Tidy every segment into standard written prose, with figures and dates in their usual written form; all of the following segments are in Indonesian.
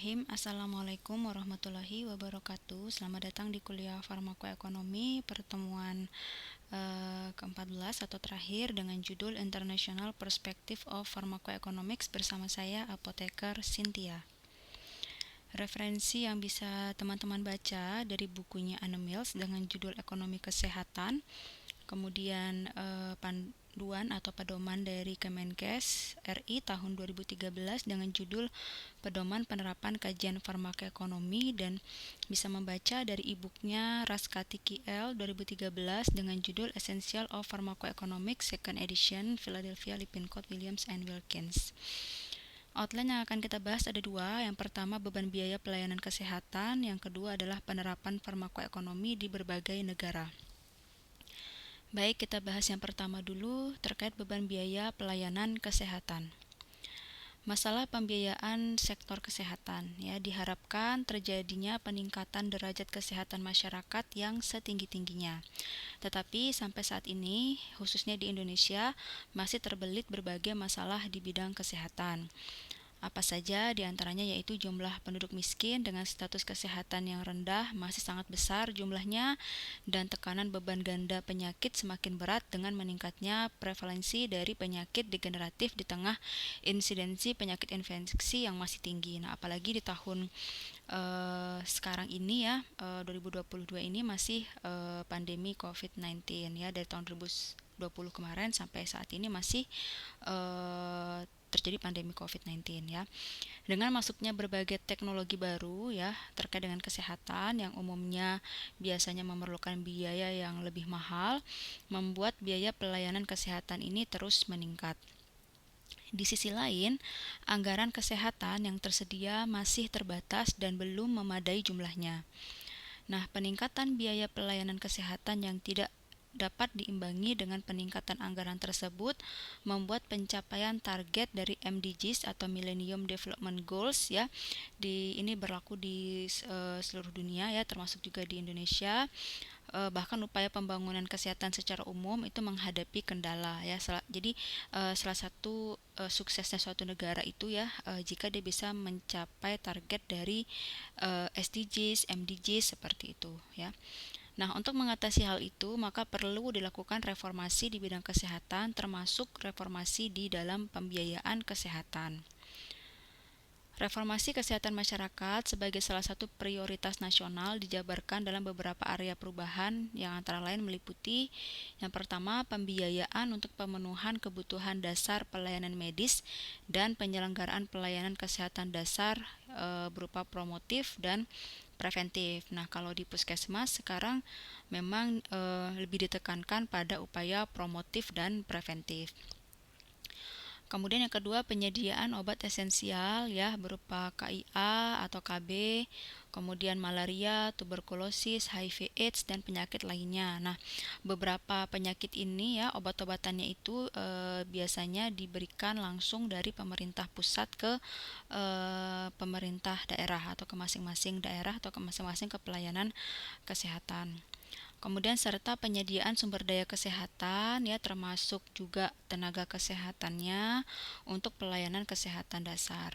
Bismillahirrahmanirrahim. Assalamualaikum warahmatullahi wabarakatuh. Selamat datang di kuliah Farmakoekonomi pertemuan ke-14 atau terakhir dengan judul International Perspective of Pharmacoeconomics bersama saya Apoteker Cynthia. Referensi yang bisa teman-teman baca dari bukunya Anne Mills dengan judul Ekonomi Kesehatan, kemudian panduan atau pedoman dari Kemenkes RI tahun 2013 dengan judul Pedoman Penerapan Kajian Farmakoekonomi, dan bisa membaca dari e-booknya Raskati L 2013 dengan judul Essential of Pharmacoeconomics Second Edition Philadelphia Lippincott Williams and Wilkins. Outline yang akan kita bahas ada dua. Yang pertama, beban biaya pelayanan kesehatan. Yang kedua adalah penerapan farmakoekonomi di berbagai negara. Baik, kita bahas yang pertama dulu terkait beban biaya pelayanan kesehatan. Masalah pembiayaan sektor kesehatan, ya, diharapkan terjadinya peningkatan derajat kesehatan masyarakat yang setinggi-tingginya. Tetapi sampai saat ini, khususnya di Indonesia, masih terbelit berbagai masalah di bidang kesehatan. Apa saja diantaranya yaitu jumlah penduduk miskin dengan status kesehatan yang rendah masih sangat besar jumlahnya, dan tekanan beban ganda penyakit semakin berat dengan meningkatnya prevalensi dari penyakit degeneratif di tengah insidensi penyakit infeksi yang masih tinggi. Nah, apalagi di tahun sekarang ini ya, 2022 ini masih pandemi COVID-19 ya, dari tahun 2020 kemarin sampai saat ini masih terjadi pandemi COVID-19 ya. Dengan masuknya berbagai teknologi baru ya terkait dengan kesehatan yang umumnya biasanya memerlukan biaya yang lebih mahal, membuat biaya pelayanan kesehatan ini terus meningkat. Di sisi lain, anggaran kesehatan yang tersedia masih terbatas dan belum memadai jumlahnya. Nah, peningkatan biaya pelayanan kesehatan yang tidak dapat diimbangi dengan peningkatan anggaran tersebut membuat pencapaian target dari MDGs atau Millennium Development Goals ya, ini berlaku di seluruh dunia ya, termasuk juga di Indonesia. Bahkan upaya pembangunan kesehatan secara umum itu menghadapi kendala ya. Jadi salah satu suksesnya suatu negara itu ya, jika dia bisa mencapai target dari SDGs, MDGs seperti itu ya. Nah, untuk mengatasi hal itu, maka perlu dilakukan reformasi di bidang kesehatan, termasuk reformasi di dalam pembiayaan kesehatan. Reformasi kesehatan masyarakat sebagai salah satu prioritas nasional dijabarkan dalam beberapa area perubahan yang antara lain meliputi: yang pertama, pembiayaan untuk pemenuhan kebutuhan dasar pelayanan medis dan penyelenggaraan pelayanan kesehatan dasar berupa promotif dan preventif. Nah, kalau di puskesmas sekarang memang lebih ditekankan pada upaya promotif dan preventif. Kemudian yang kedua, penyediaan obat esensial ya berupa KIA atau KB, kemudian malaria, tuberkulosis, HIV AIDS dan penyakit lainnya. Nah, beberapa penyakit ini ya obat-obatannya itu biasanya diberikan langsung dari pemerintah pusat ke pemerintah daerah atau ke masing-masing daerah atau ke masing-masing kepelayanan kesehatan. Kemudian serta penyediaan sumber daya kesehatan ya, termasuk juga tenaga kesehatannya untuk pelayanan kesehatan dasar.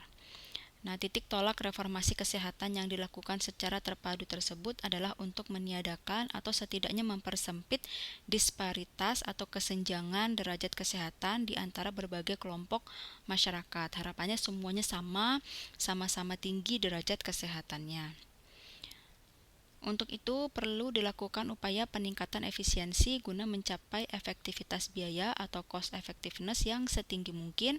Nah, titik tolak reformasi kesehatan yang dilakukan secara terpadu tersebut adalah untuk meniadakan atau setidaknya mempersempit disparitas atau kesenjangan derajat kesehatan di antara berbagai kelompok masyarakat. Harapannya semuanya sama-sama tinggi derajat kesehatannya. Untuk itu perlu dilakukan upaya peningkatan efisiensi guna mencapai efektivitas biaya atau cost effectiveness yang setinggi mungkin,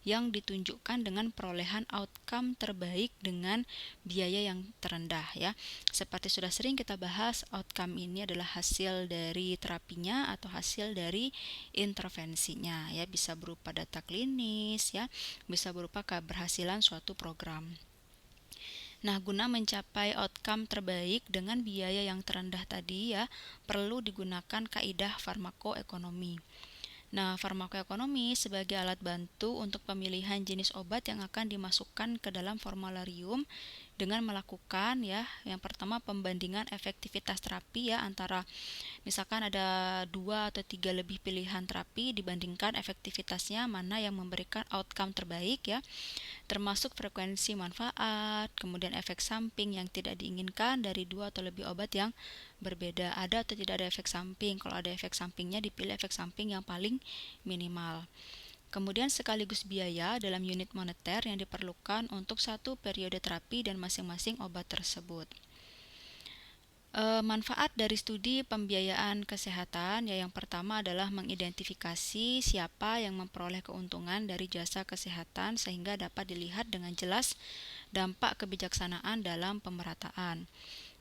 yang ditunjukkan dengan perolehan outcome terbaik dengan biaya yang terendah ya. Seperti sudah sering kita bahas, outcome ini adalah hasil dari terapinya atau hasil dari intervensinya ya, bisa berupa data klinis ya, bisa berupa keberhasilan suatu program. Nah, guna mencapai outcome terbaik dengan biaya yang terendah tadi ya, perlu digunakan kaidah farmakoekonomi. Nah, farmakoekonomi sebagai alat bantu untuk pemilihan jenis obat yang akan dimasukkan ke dalam formularium dengan melakukan ya yang pertama pembandingan efektivitas terapi ya antara misalkan ada 2 atau 3 lebih pilihan terapi dibandingkan efektivitasnya mana yang memberikan outcome terbaik ya, termasuk frekuensi manfaat, kemudian efek samping yang tidak diinginkan dari 2 atau lebih obat yang berbeda. Ada atau tidak ada efek samping? Kalau ada efek sampingnya dipilih efek samping yang paling minimal. Kemudian sekaligus biaya dalam unit moneter yang diperlukan untuk satu periode terapi dan masing-masing obat tersebut. Manfaat dari studi pembiayaan kesehatan ya yang pertama adalah mengidentifikasi siapa yang memperoleh keuntungan dari jasa kesehatan sehingga dapat dilihat dengan jelas dampak kebijaksanaan dalam pemerataan.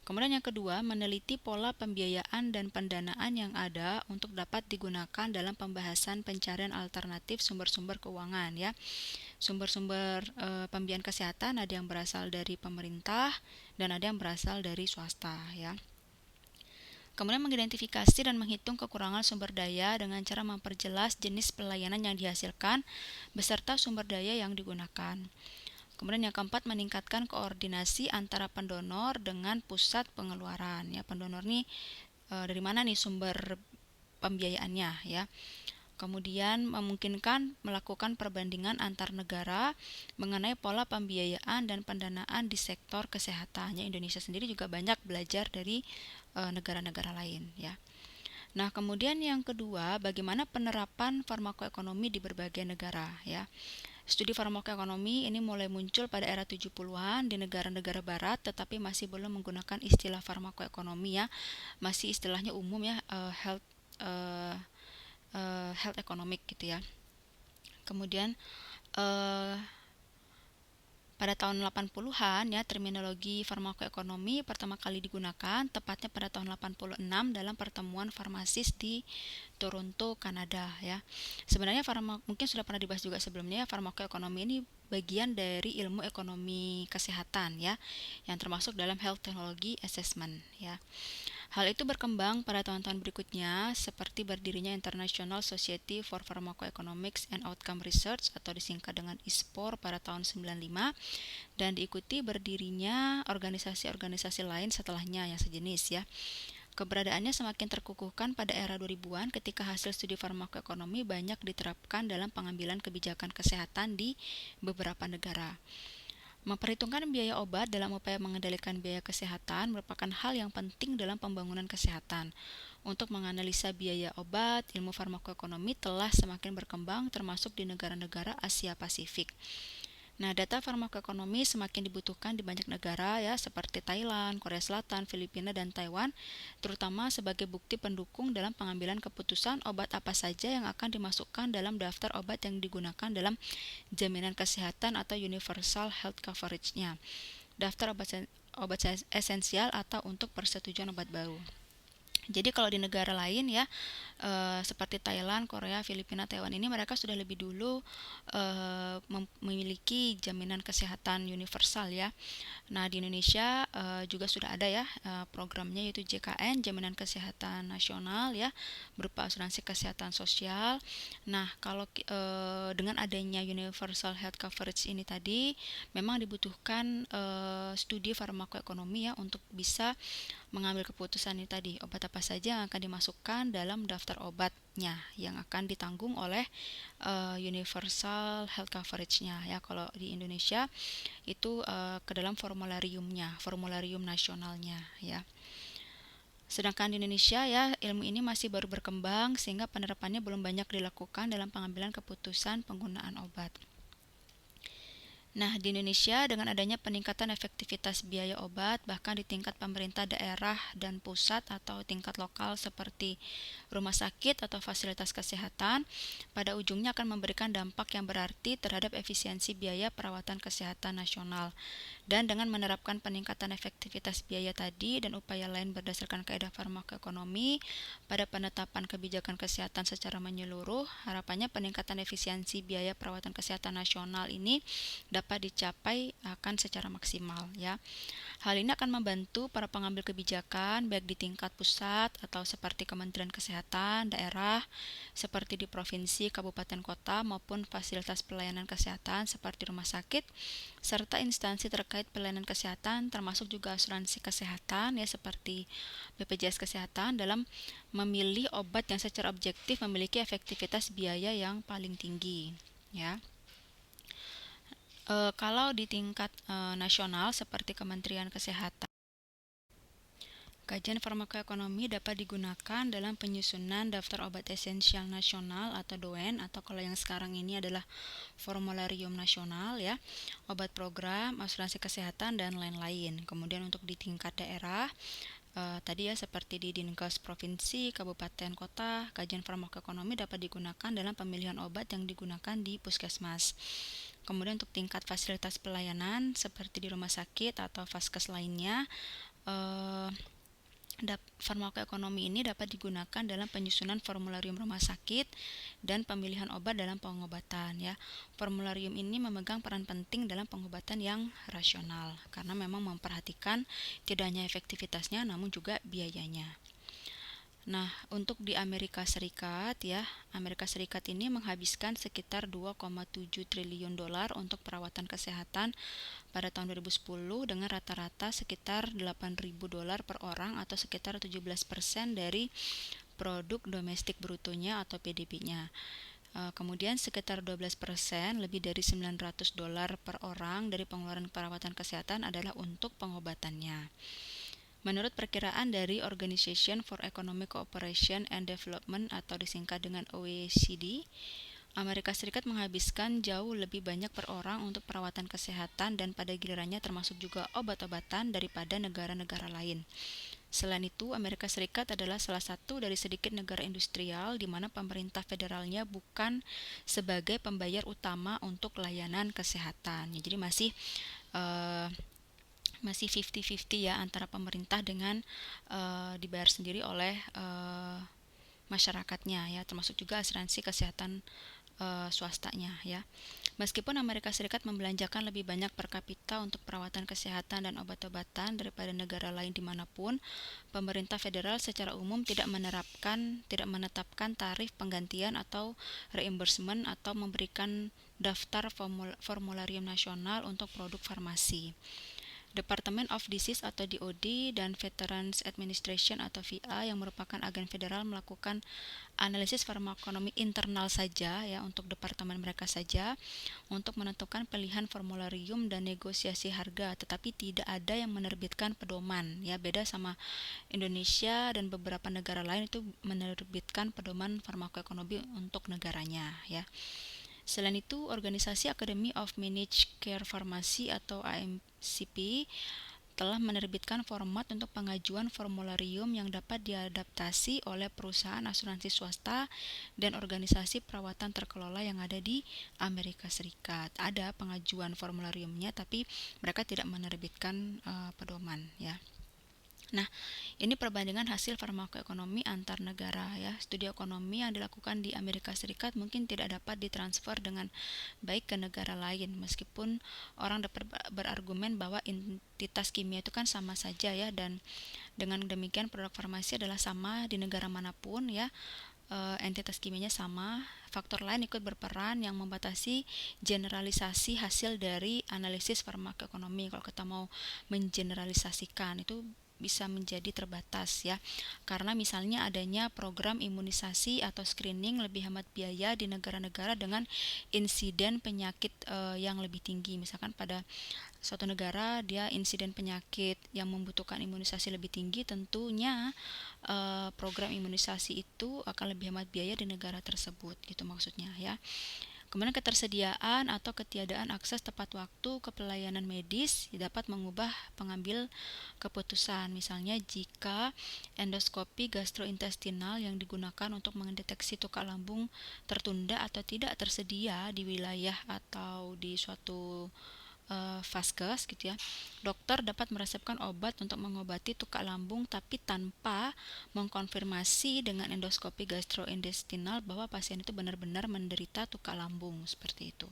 Kemudian yang kedua, meneliti pola pembiayaan dan pendanaan yang ada untuk dapat digunakan dalam pembahasan pencarian alternatif sumber-sumber keuangan ya. Sumber-sumber pembiayaan kesehatan ada yang berasal dari pemerintah dan ada yang berasal dari swasta ya. Kemudian mengidentifikasi dan menghitung kekurangan sumber daya dengan cara memperjelas jenis pelayanan yang dihasilkan beserta sumber daya yang digunakan. Kemudian yang keempat, meningkatkan koordinasi antara pendonor dengan pusat pengeluaran. Ya, pendonor nih dari mana nih sumber pembiayaannya ya. Kemudian memungkinkan melakukan perbandingan antar negara mengenai pola pembiayaan dan pendanaan di sektor kesehatan. Ya, Indonesia sendiri juga banyak belajar dari negara-negara lain ya. Nah, kemudian yang kedua, bagaimana penerapan farmakoekonomi di berbagai negara ya. Studi farmakoekonomi ini mulai muncul pada era 70-an di negara-negara barat tetapi masih belum menggunakan istilah farmakoekonomi ya. Masih istilahnya umum ya, health economic gitu ya. Kemudian pada tahun 80-an ya terminologi farmakoekonomi pertama kali digunakan tepatnya pada tahun 86 dalam pertemuan farmasis di Toronto, Kanada ya. Sebenarnya mungkin sudah pernah dibahas juga sebelumnya, farmakoekonomi ini bagian dari ilmu ekonomi kesehatan ya yang termasuk dalam health technology assessment ya. Hal itu berkembang pada tahun-tahun berikutnya seperti berdirinya International Society for Pharmacoeconomics and Outcome Research atau disingkat dengan ISPOR pada tahun 95 dan diikuti berdirinya organisasi-organisasi lain setelahnya yang sejenis ya. Keberadaannya semakin terkukuhkan pada era 2000-an ketika hasil studi farmakoekonomi banyak diterapkan dalam pengambilan kebijakan kesehatan di beberapa negara. Memperhitungkan biaya obat dalam upaya mengendalikan biaya kesehatan merupakan hal yang penting dalam pembangunan kesehatan. Untuk menganalisa biaya obat, ilmu farmakoekonomi telah semakin berkembang termasuk di negara-negara Asia Pasifik. Nah, data farmakoekonomi semakin dibutuhkan di banyak negara ya seperti Thailand, Korea Selatan, Filipina, dan Taiwan, terutama sebagai bukti pendukung dalam pengambilan keputusan obat apa saja yang akan dimasukkan dalam daftar obat yang digunakan dalam jaminan kesehatan atau universal health coverage-nya, daftar obat esensial atau untuk persetujuan obat baru. Jadi kalau di negara lain ya seperti Thailand, Korea, Filipina, Taiwan ini mereka sudah lebih dulu memiliki jaminan kesehatan universal ya. Nah, di Indonesia juga sudah ada ya programnya yaitu JKN, Jaminan Kesehatan Nasional ya, berupa asuransi kesehatan sosial. Nah, kalau dengan adanya universal health coverage ini tadi memang dibutuhkan studi farmakoekonomi ya untuk bisa mengambil keputusan ini tadi, obat apa saja yang akan dimasukkan dalam daftar obatnya yang akan ditanggung oleh universal health coverage-nya ya. Kalau di Indonesia itu ke dalam formularium nasionalnya ya. Sedangkan di Indonesia ya ilmu ini masih baru berkembang sehingga penerapannya belum banyak dilakukan dalam pengambilan keputusan penggunaan obat. Nah, di Indonesia dengan adanya peningkatan efektivitas biaya obat bahkan di tingkat pemerintah daerah dan pusat atau tingkat lokal seperti rumah sakit atau fasilitas kesehatan, pada ujungnya akan memberikan dampak yang berarti terhadap efisiensi biaya perawatan kesehatan nasional. Dan dengan menerapkan peningkatan efektivitas biaya tadi dan upaya lain berdasarkan kaidah farmakoekonomi pada penetapan kebijakan kesehatan secara menyeluruh, harapannya peningkatan efisiensi biaya perawatan kesehatan nasional ini dapat dicapai akan secara maksimal ya. Hal ini akan membantu para pengambil kebijakan baik di tingkat pusat atau seperti Kementerian Kesehatan daerah, seperti di provinsi, kabupaten, kota maupun fasilitas pelayanan kesehatan seperti rumah sakit serta instansi terkait pelayanan kesehatan termasuk juga asuransi kesehatan ya seperti BPJS Kesehatan dalam memilih obat yang secara objektif memiliki efektivitas biaya yang paling tinggi ya. Kalau di tingkat nasional seperti Kementerian Kesehatan, kajian farmakoekonomi dapat digunakan dalam penyusunan daftar obat esensial nasional atau DOEN atau kalau yang sekarang ini adalah formularium nasional ya, obat program, asuransi kesehatan dan lain-lain. Kemudian untuk di tingkat daerah tadi ya seperti di Dinkes provinsi, kabupaten, kota, kajian farmakoekonomi dapat digunakan dalam pemilihan obat yang digunakan di puskesmas. Kemudian untuk tingkat fasilitas pelayanan seperti di rumah sakit atau vaskes lainnya, farmakoekonomi ini dapat digunakan dalam penyusunan formularium rumah sakit dan pemilihan obat dalam pengobatan ya. Formularium ini memegang peran penting dalam pengobatan yang rasional karena memang memperhatikan tidak hanya efektivitasnya namun juga biayanya. Nah, untuk di Amerika Serikat ya, Amerika Serikat ini menghabiskan sekitar 2,7 triliun dolar untuk perawatan kesehatan pada tahun 2010 dengan rata-rata sekitar 8.000 dolar per orang atau sekitar 17% dari produk domestik brutonya atau PDB-nya. Kemudian sekitar 12% lebih dari 900 dolar per orang dari pengeluaran perawatan kesehatan adalah untuk pengobatannya. Menurut perkiraan dari Organization for Economic Cooperation and Development atau disingkat dengan OECD, Amerika Serikat menghabiskan jauh lebih banyak per orang untuk perawatan kesehatan dan pada gilirannya termasuk juga obat-obatan daripada negara-negara lain. Selain itu, Amerika Serikat adalah salah satu dari sedikit negara industrial di mana pemerintah federalnya bukan sebagai pembayar utama untuk layanan kesehatan. Jadi masih 50-50 ya antara pemerintah dengan dibayar sendiri oleh masyarakatnya ya, termasuk juga asuransi kesehatan swastanya ya. Meskipun Amerika Serikat membelanjakan lebih banyak per kapita untuk perawatan kesehatan dan obat-obatan daripada negara lain dimanapun, pemerintah federal secara umum tidak menetapkan tarif penggantian atau reimbursement atau memberikan daftar formularium nasional untuk produk farmasi. Department of Disease atau DOD dan Veterans Administration atau VA yang merupakan agen federal melakukan analisis farmakonomi internal saja ya untuk departemen mereka saja untuk menentukan pilihan formularium dan negosiasi harga, tetapi tidak ada yang menerbitkan pedoman ya, beda sama Indonesia dan beberapa negara lain itu menerbitkan pedoman farmakoekonomi untuk negaranya ya. Selain itu, Organisasi Academy of Managed Care Pharmacy atau AMCP telah menerbitkan format untuk pengajuan formularium yang dapat diadaptasi oleh perusahaan asuransi swasta dan organisasi perawatan terkelola yang ada di Amerika Serikat. Ada pengajuan formulariumnya tapi mereka tidak menerbitkan pedoman ya. Nah, ini perbandingan hasil farmakoekonomi antar negara ya. Studi ekonomi yang dilakukan di Amerika Serikat mungkin tidak dapat ditransfer dengan baik ke negara lain meskipun orang dapat berargumen bahwa entitas kimia itu kan sama saja ya, dan dengan demikian produk farmasi adalah sama di negara manapun ya. Entitas kimianya sama, faktor lain ikut berperan yang membatasi generalisasi hasil dari analisis farmakoekonomi. Kalau kita mau mengeneralisasikan itu bisa menjadi terbatas ya, karena misalnya adanya program imunisasi atau screening lebih hemat biaya di negara-negara dengan insiden penyakit yang lebih tinggi. Misalkan pada suatu negara dia insiden penyakit yang membutuhkan imunisasi lebih tinggi, tentunya program imunisasi itu akan lebih hemat biaya di negara tersebut gitu maksudnya ya. Kemudian ketersediaan atau ketiadaan akses tepat waktu ke pelayanan medis dapat mengubah pengambil keputusan. Misalnya jika endoskopi gastrointestinal yang digunakan untuk mendeteksi tukar lambung tertunda atau tidak tersedia di wilayah atau di suatu vaskes gitu ya, dokter dapat meresepkan obat untuk mengobati tukar lambung tapi tanpa mengkonfirmasi dengan endoskopi gastrointestinal bahwa pasien itu benar-benar menderita tukar lambung seperti itu.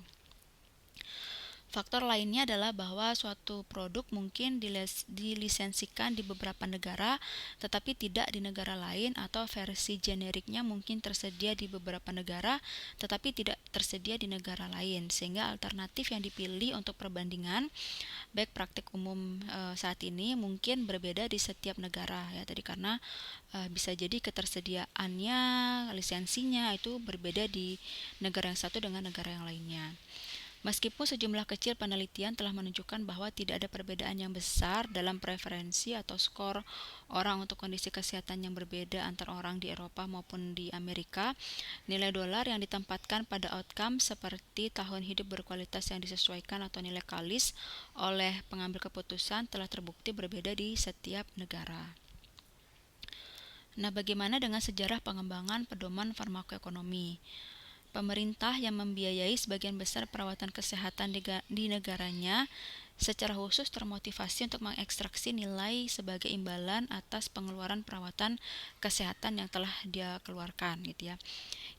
Faktor lainnya adalah bahwa suatu produk mungkin dilisensikan di beberapa negara, tetapi tidak di negara lain, atau versi generiknya mungkin tersedia di beberapa negara, tetapi tidak tersedia di negara lain, sehingga alternatif yang dipilih untuk perbandingan baik praktik umum saat ini mungkin berbeda di setiap negara ya tadi karena bisa jadi ketersediaannya, lisensinya itu berbeda di negara yang satu dengan negara yang lainnya. Meskipun sejumlah kecil penelitian telah menunjukkan bahwa tidak ada perbedaan yang besar dalam preferensi atau skor orang untuk kondisi kesehatan yang berbeda antara orang di Eropa maupun di Amerika, nilai dolar yang ditempatkan pada outcome seperti tahun hidup berkualitas yang disesuaikan atau nilai KALIS oleh pengambil keputusan telah terbukti berbeda di setiap negara. Nah, bagaimana dengan sejarah pengembangan pedoman farmakoekonomi? Pemerintah yang membiayai sebagian besar perawatan kesehatan di negaranya secara khusus termotivasi untuk mengekstraksi nilai sebagai imbalan atas pengeluaran perawatan kesehatan yang telah dia keluarkan gitu ya.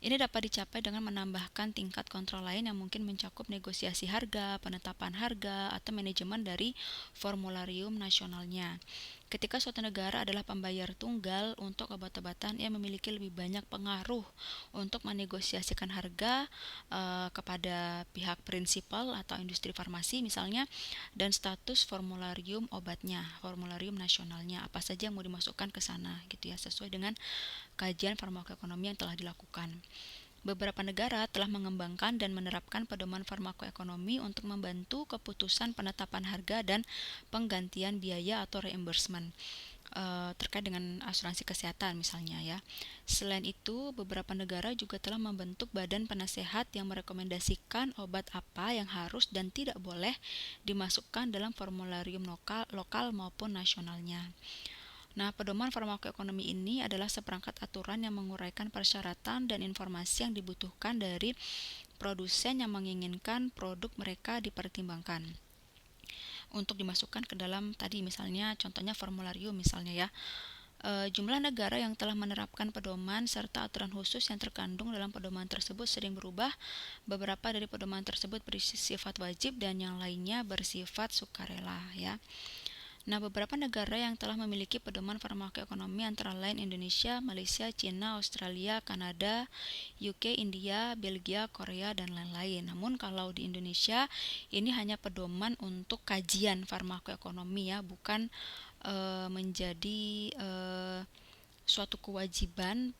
Ini dapat dicapai dengan menambahkan tingkat kontrol lain yang mungkin mencakup negosiasi harga, penetapan harga, atau manajemen dari formularium nasionalnya. Ketika suatu negara adalah pembayar tunggal untuk obat-obatan, ia memiliki lebih banyak pengaruh untuk menegosiasikan harga kepada pihak prinsipal atau industri farmasi misalnya, dan status formularium obatnya, formularium nasionalnya, apa saja yang mau dimasukkan ke sana gitu ya, sesuai dengan kajian farmakoekonomi yang telah dilakukan. Beberapa negara telah mengembangkan dan menerapkan pedoman farmakoekonomi untuk membantu keputusan penetapan harga dan penggantian biaya atau reimbursement terkait dengan asuransi kesehatan misalnya ya. Selain itu, beberapa negara juga telah membentuk badan penasehat yang merekomendasikan obat apa yang harus dan tidak boleh dimasukkan dalam formularium lokal maupun nasionalnya. Nah, pedoman farmakoekonomi ini adalah seperangkat aturan yang menguraikan persyaratan dan informasi yang dibutuhkan dari produsen yang menginginkan produk mereka dipertimbangkan untuk dimasukkan ke dalam tadi misalnya contohnya formularium misalnya ya. Jumlah negara yang telah menerapkan pedoman serta aturan khusus yang terkandung dalam pedoman tersebut sering berubah. Beberapa dari pedoman tersebut bersifat wajib dan yang lainnya bersifat sukarela ya. Nah, beberapa negara yang telah memiliki pedoman farmakoekonomi antara lain Indonesia, Malaysia, China, Australia, Kanada, UK, India, Belgia, Korea, dan lain-lain. Namun kalau di Indonesia ini hanya pedoman untuk kajian farmakoekonomi ya, bukan menjadi suatu kewajiban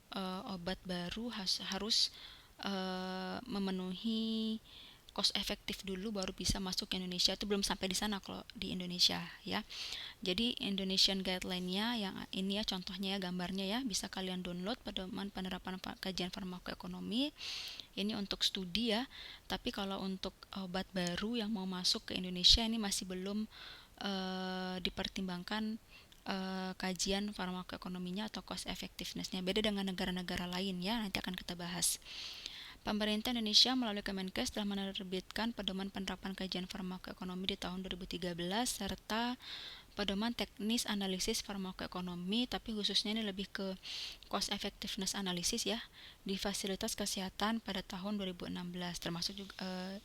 obat baru harus memenuhi cost efektif dulu baru bisa masuk ke Indonesia. Itu belum sampai di sana kalau di Indonesia ya. Jadi Indonesian guideline-nya yang ini ya contohnya ya gambarnya ya, bisa kalian download pedoman penerapan kajian farmakoekonomi. Ini untuk studi ya. Tapi kalau untuk obat baru yang mau masuk ke Indonesia ini masih belum dipertimbangkan kajian farmakoekonominya atau cost effectiveness-nya. Beda dengan negara-negara lain ya, nanti akan kita bahas. Pemerintah Indonesia melalui Kemenkes telah menerbitkan pedoman penerapan kajian farmakoekonomi di tahun 2013 serta pedoman teknis analisis farmakoekonomi, tapi khususnya ini lebih ke cost effectiveness analysis ya di fasilitas kesehatan pada tahun 2016, termasuk juga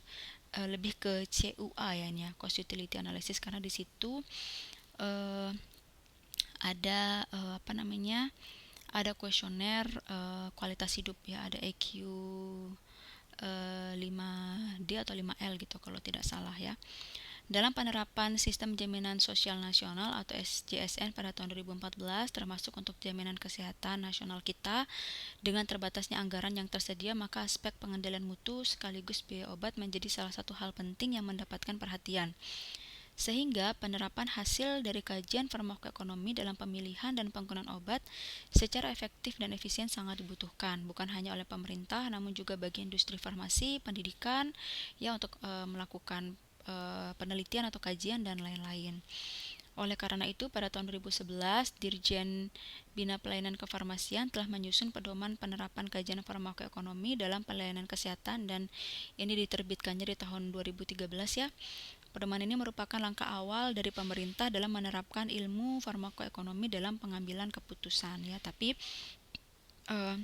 lebih ke CUA ya ini ya, cost utility analysis, karena di situ uh, ada apa namanya, ada kuesioner kualitas hidup ya, ada EQ 5D atau 5L gitu kalau tidak salah ya. Dalam penerapan Sistem Jaminan Sosial Nasional atau SJSN pada tahun 2014, termasuk untuk jaminan kesehatan nasional kita, dengan terbatasnya anggaran yang tersedia, maka aspek pengendalian mutu sekaligus biaya obat menjadi salah satu hal penting yang mendapatkan perhatian. Sehingga penerapan hasil dari kajian farmakoekonomi dalam pemilihan dan penggunaan obat secara efektif dan efisien sangat dibutuhkan, bukan hanya oleh pemerintah namun juga bagi industri farmasi, pendidikan ya untuk melakukan penelitian atau kajian dan lain-lain. Oleh karena itu, pada tahun 2011, Dirjen Bina Pelayanan Kefarmasian telah menyusun pedoman penerapan kajian farmakoekonomi dalam pelayanan kesehatan dan ini diterbitkannya di tahun 2013 ya. Pedoman ini merupakan langkah awal dari pemerintah dalam menerapkan ilmu farmakoekonomi dalam pengambilan keputusan ya, tapi uh,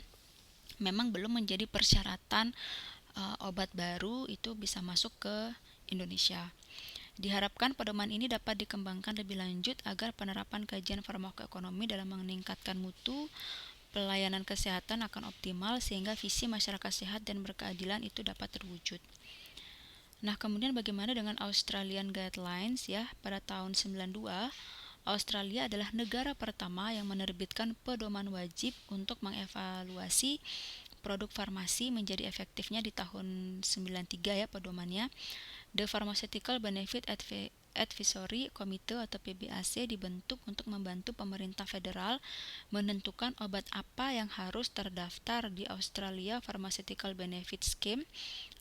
memang belum menjadi persyaratan obat baru itu bisa masuk ke Indonesia. Diharapkan pedoman ini dapat dikembangkan lebih lanjut agar penerapan kajian farmakoekonomi dalam meningkatkan mutu pelayanan kesehatan akan optimal sehingga visi masyarakat sehat dan berkeadilan itu dapat terwujud. Nah, kemudian bagaimana dengan Australian Guidelines ya? Pada tahun 92, Australia adalah negara pertama yang menerbitkan pedoman wajib untuk mengevaluasi produk farmasi menjadi efektifnya di tahun 93 ya pedomannya. The Pharmaceutical Benefit Advisory Committee atau PBAC dibentuk untuk membantu pemerintah federal menentukan obat apa yang harus terdaftar di Australia Pharmaceutical Benefit Scheme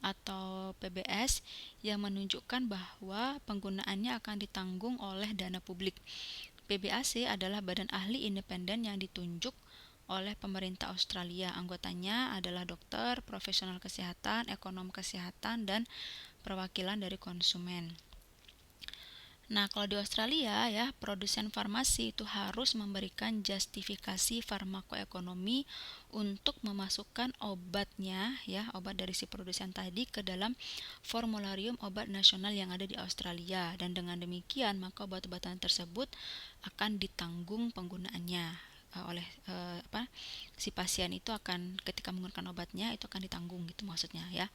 atau PBS yang menunjukkan bahwa penggunaannya akan ditanggung oleh dana publik. PBAC adalah badan ahli independen yang ditunjuk oleh pemerintah Australia. Anggotanya adalah dokter, profesional kesehatan, ekonom kesehatan, dan perwakilan dari konsumen. Nah, kalau di Australia ya, produsen farmasi itu harus memberikan justifikasi farmakoekonomi untuk memasukkan obatnya ya, obat dari si produsen tadi ke dalam formularium obat nasional yang ada di Australia dan dengan demikian maka obat-obatan tersebut akan ditanggung penggunaannya oleh si pasien itu akan ketika menggunakan obatnya itu akan ditanggung gitu maksudnya ya.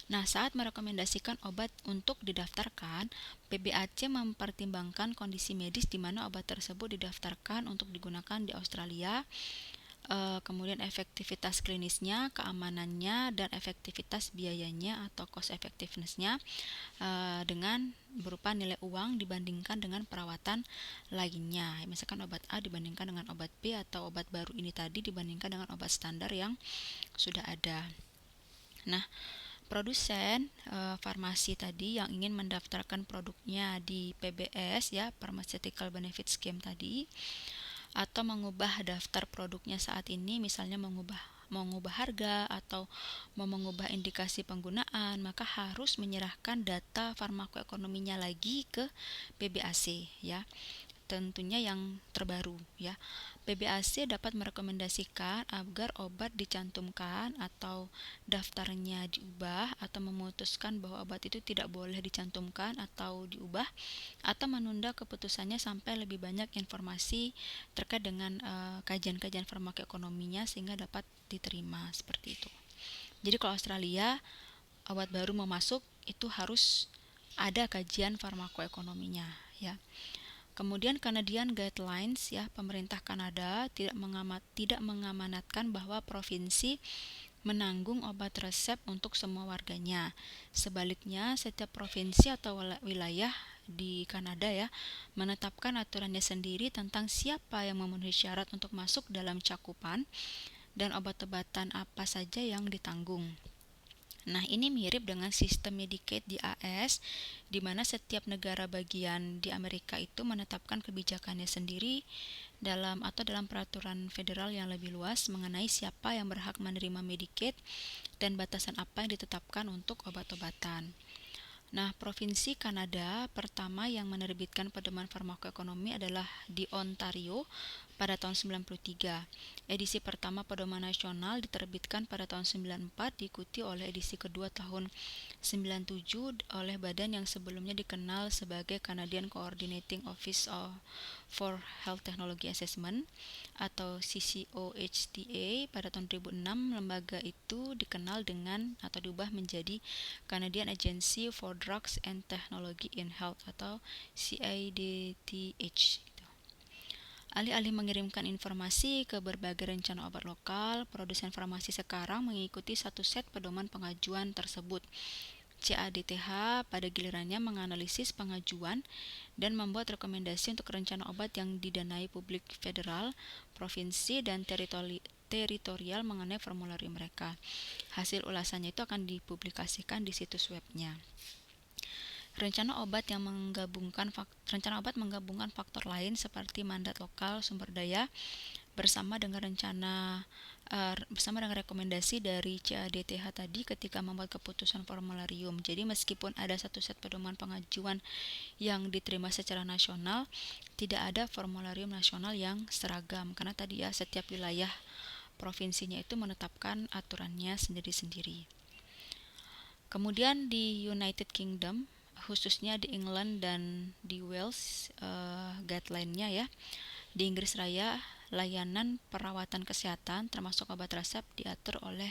Nah, saat merekomendasikan obat untuk didaftarkan, PBAC mempertimbangkan kondisi medis di mana obat tersebut didaftarkan untuk digunakan di Australia, kemudian efektivitas klinisnya, keamanannya, dan efektivitas biayanya atau cost effectiveness-nya dengan berupa nilai uang dibandingkan dengan perawatan lainnya. Misalkan obat A dibandingkan dengan obat B atau obat baru ini tadi dibandingkan dengan obat standar yang sudah ada. Nah, produsen farmasi tadi yang ingin mendaftarkan produknya di PBS ya, Pharmaceutical Benefit Scheme tadi, atau mengubah daftar produknya saat ini, misalnya mengubah harga atau mau mengubah indikasi penggunaan, maka harus menyerahkan data farmakoekonominya lagi ke PBAC ya. Tentunya yang terbaru ya. PBAC dapat merekomendasikan agar obat dicantumkan atau daftarnya diubah atau memutuskan bahwa obat itu tidak boleh dicantumkan atau diubah atau menunda keputusannya sampai lebih banyak informasi terkait dengan kajian-kajian farmakoekonominya sehingga dapat diterima seperti itu. Jadi kalau Australia obat baru mau masuk itu harus ada kajian farmakoekonominya ya. Kemudian Canadian Guidelines ya, pemerintah Kanada tidak mengamanatkan bahwa provinsi menanggung obat resep untuk semua warganya. Sebaliknya, setiap provinsi atau wilayah di Kanada ya menetapkan aturannya sendiri tentang siapa yang memenuhi syarat untuk masuk dalam cakupan dan obat-obatan apa saja yang ditanggung. Nah, ini mirip dengan sistem Medicaid di AS, di mana setiap negara bagian di Amerika itu menetapkan kebijakannya sendiri dalam peraturan federal yang lebih luas mengenai siapa yang berhak menerima Medicaid dan batasan apa yang ditetapkan untuk obat-obatan. Nah, provinsi Kanada pertama yang menerbitkan pedoman farmakoekonomi adalah di Ontario pada tahun 93. Edisi pertama pedoman nasional diterbitkan pada tahun 94, diikuti oleh edisi kedua tahun 97 oleh badan yang sebelumnya dikenal sebagai Canadian Coordinating Office for Health Technology Assessment atau CCOHTA pada tahun 2006. Lembaga itu dikenal dengan atau diubah menjadi Canadian Agency for Drugs and Technology in Health atau CADTH. Alih-alih mengirimkan informasi ke berbagai rencana obat lokal, produsen farmasi sekarang mengikuti satu set pedoman pengajuan tersebut. CADTH pada gilirannya menganalisis pengajuan dan membuat rekomendasi untuk rencana obat yang didanai publik federal, provinsi, dan teritorial mengenai formulari mereka. Hasil ulasannya itu akan dipublikasikan di situs webnya. Rencana obat menggabungkan faktor lain seperti mandat lokal, sumber daya, bersama dengan rekomendasi dari CADTH tadi ketika membuat keputusan formularium. Jadi meskipun ada satu set pedoman pengajuan yang diterima secara nasional, tidak ada formularium nasional yang seragam karena tadi ya setiap wilayah provinsinya itu menetapkan aturannya sendiri-sendiri. Kemudian di United Kingdom khususnya di England dan di Wales, guideline-nya ya. Di Inggris Raya, layanan perawatan kesehatan termasuk obat resep diatur oleh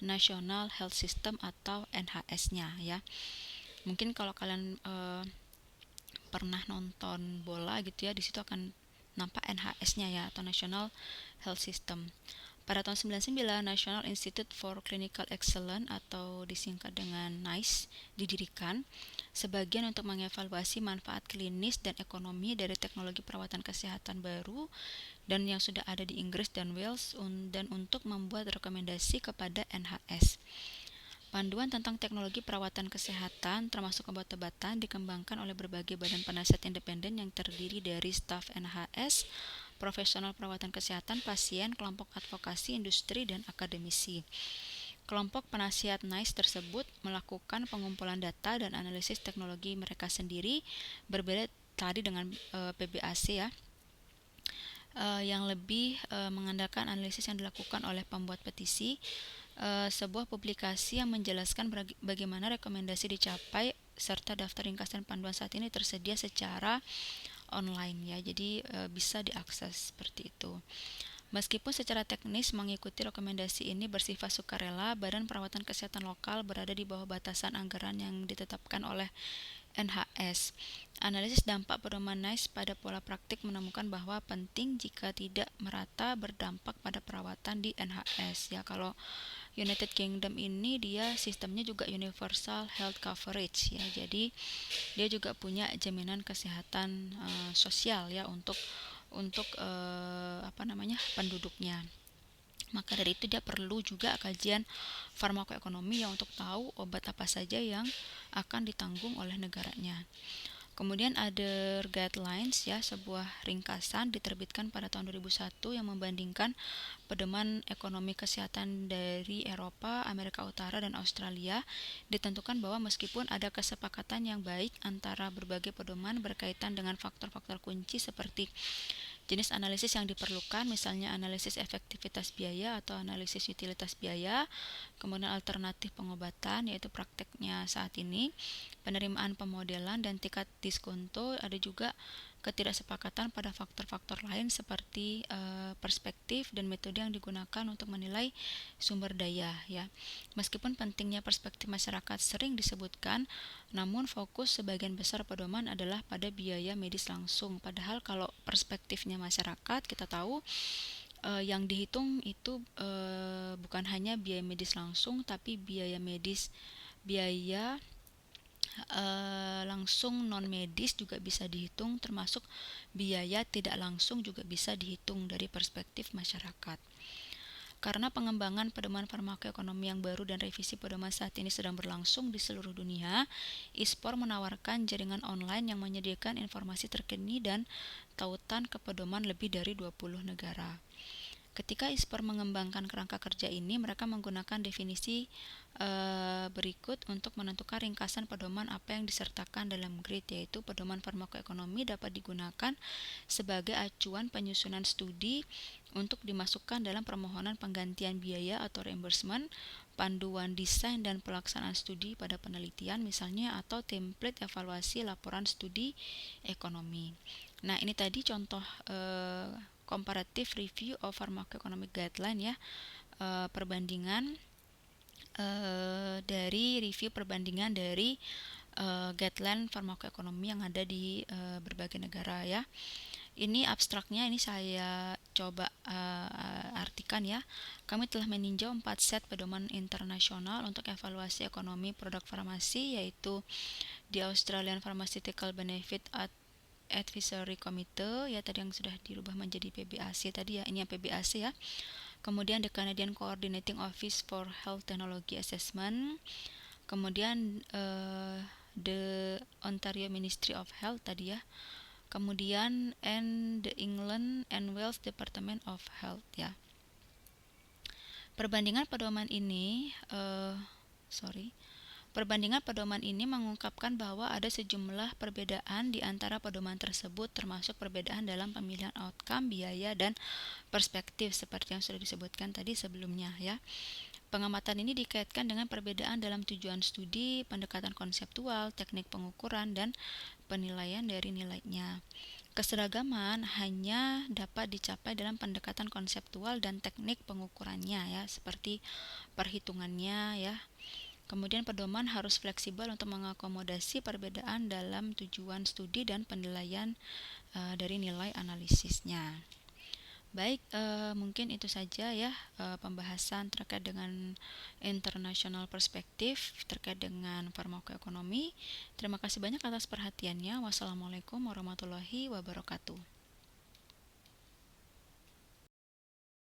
National Health System atau NHS-nya ya. Mungkin kalau kalian pernah nonton bola gitu ya, di situ akan nampak NHS-nya ya, atau National Health System. Pada tahun 99, National Institute for Clinical Excellence atau disingkat dengan NICE didirikan sebagian untuk mengevaluasi manfaat klinis dan ekonomi dari teknologi perawatan kesehatan baru dan yang sudah ada di Inggris dan Wales dan untuk membuat rekomendasi kepada NHS. Panduan tentang teknologi perawatan kesehatan termasuk obat-obatan dikembangkan oleh berbagai badan penasihat independen yang terdiri dari staf NHS, profesional perawatan kesehatan, pasien, kelompok advokasi, industri, dan akademisi. Kelompok penasihat NICE tersebut melakukan pengumpulan data dan analisis teknologi mereka sendiri, berbeda tadi dengan PBAC ya, yang lebih mengandalkan analisis yang dilakukan oleh pembuat petisi. Sebuah publikasi yang menjelaskan bagaimana rekomendasi dicapai serta daftar ringkasan panduan saat ini tersedia secara online ya, jadi bisa diakses seperti itu. Meskipun secara teknis mengikuti rekomendasi ini bersifat sukarela, Badan Perawatan Kesehatan Lokal berada di bawah batasan anggaran yang ditetapkan oleh NHS. Analisis dampak pedoman NICE pada pola praktik menemukan bahwa penting jika tidak merata berdampak pada perawatan di NHS ya. Kalau United Kingdom ini dia sistemnya juga universal health coverage ya. Jadi dia juga punya jaminan kesehatan sosial ya untuk penduduknya. Maka dari itu dia perlu juga kajian farmakoekonomi ya untuk tahu obat apa saja yang akan ditanggung oleh negaranya. Kemudian ada guidelines ya, sebuah ringkasan diterbitkan pada tahun 2001 yang membandingkan pedoman ekonomi kesehatan dari Eropa, Amerika Utara, dan Australia. Ditentukan bahwa meskipun ada kesepakatan yang baik antara berbagai pedoman berkaitan dengan faktor-faktor kunci seperti jenis analisis yang diperlukan, misalnya analisis efektivitas biaya atau analisis utilitas biaya, kemudian alternatif pengobatan, yaitu prakteknya saat ini, penerimaan pemodelan dan tingkat diskonto, ada juga ketidaksepakatan pada faktor-faktor lain seperti perspektif dan metode yang digunakan untuk menilai sumber daya ya. Meskipun pentingnya perspektif masyarakat sering disebutkan, namun fokus sebagian besar pedoman adalah pada biaya medis langsung. Padahal kalau perspektifnya masyarakat kita tahu yang dihitung itu bukan hanya biaya medis langsung tapi biaya langsung non medis juga bisa dihitung, termasuk biaya tidak langsung juga bisa dihitung dari perspektif masyarakat. Karena pengembangan pedoman farmakoekonomi yang baru dan revisi pedoman saat ini sedang berlangsung di seluruh dunia, ISPOR menawarkan jaringan online yang menyediakan informasi terkini dan tautan ke pedoman lebih dari 20 negara. Ketika ISPOR mengembangkan kerangka kerja ini, mereka menggunakan definisi berikut untuk menentukan ringkasan pedoman apa yang disertakan dalam grid, yaitu pedoman farmakoekonomi dapat digunakan sebagai acuan penyusunan studi untuk dimasukkan dalam permohonan penggantian biaya atau reimbursement, panduan desain dan pelaksanaan studi pada penelitian misalnya, atau template evaluasi laporan studi ekonomi. Nah, ini tadi contoh comparative review of pharmacoeconomic guideline ya, perbandingan dari review perbandingan dari guideline farmakoekonomi yang ada di berbagai negara ya. Ini abstraknya, ini saya coba artikan ya. Kami telah meninjau 4 set pedoman internasional untuk evaluasi ekonomi produk farmasi, yaitu di Australian Pharmaceutical Benefit Advisory Committee ya, tadi yang sudah dirubah menjadi PBAC tadi ya, ini yang PBAC ya. Kemudian the Canadian Coordinating Office for Health Technology Assessment, kemudian the Ontario Ministry of Health tadi ya, kemudian and the England and Wales Department of Health ya. Perbandingan pedoman ini mengungkapkan bahwa ada sejumlah perbedaan di antara pedoman tersebut, termasuk perbedaan dalam pemilihan outcome, biaya, dan perspektif seperti yang sudah disebutkan tadi sebelumnya ya. Pengamatan ini dikaitkan dengan perbedaan dalam tujuan studi, pendekatan konseptual, teknik pengukuran, dan penilaian dari nilainya. Keseragaman hanya dapat dicapai dalam pendekatan konseptual dan teknik pengukurannya ya, seperti perhitungannya ya. Kemudian pedoman harus fleksibel untuk mengakomodasi perbedaan dalam tujuan studi dan penilaian dari nilai analisisnya. Baik, mungkin itu saja ya pembahasan terkait dengan international perspektif terkait dengan farmakoekonomi. Terima kasih banyak atas perhatiannya. Wassalamualaikum warahmatullahi wabarakatuh.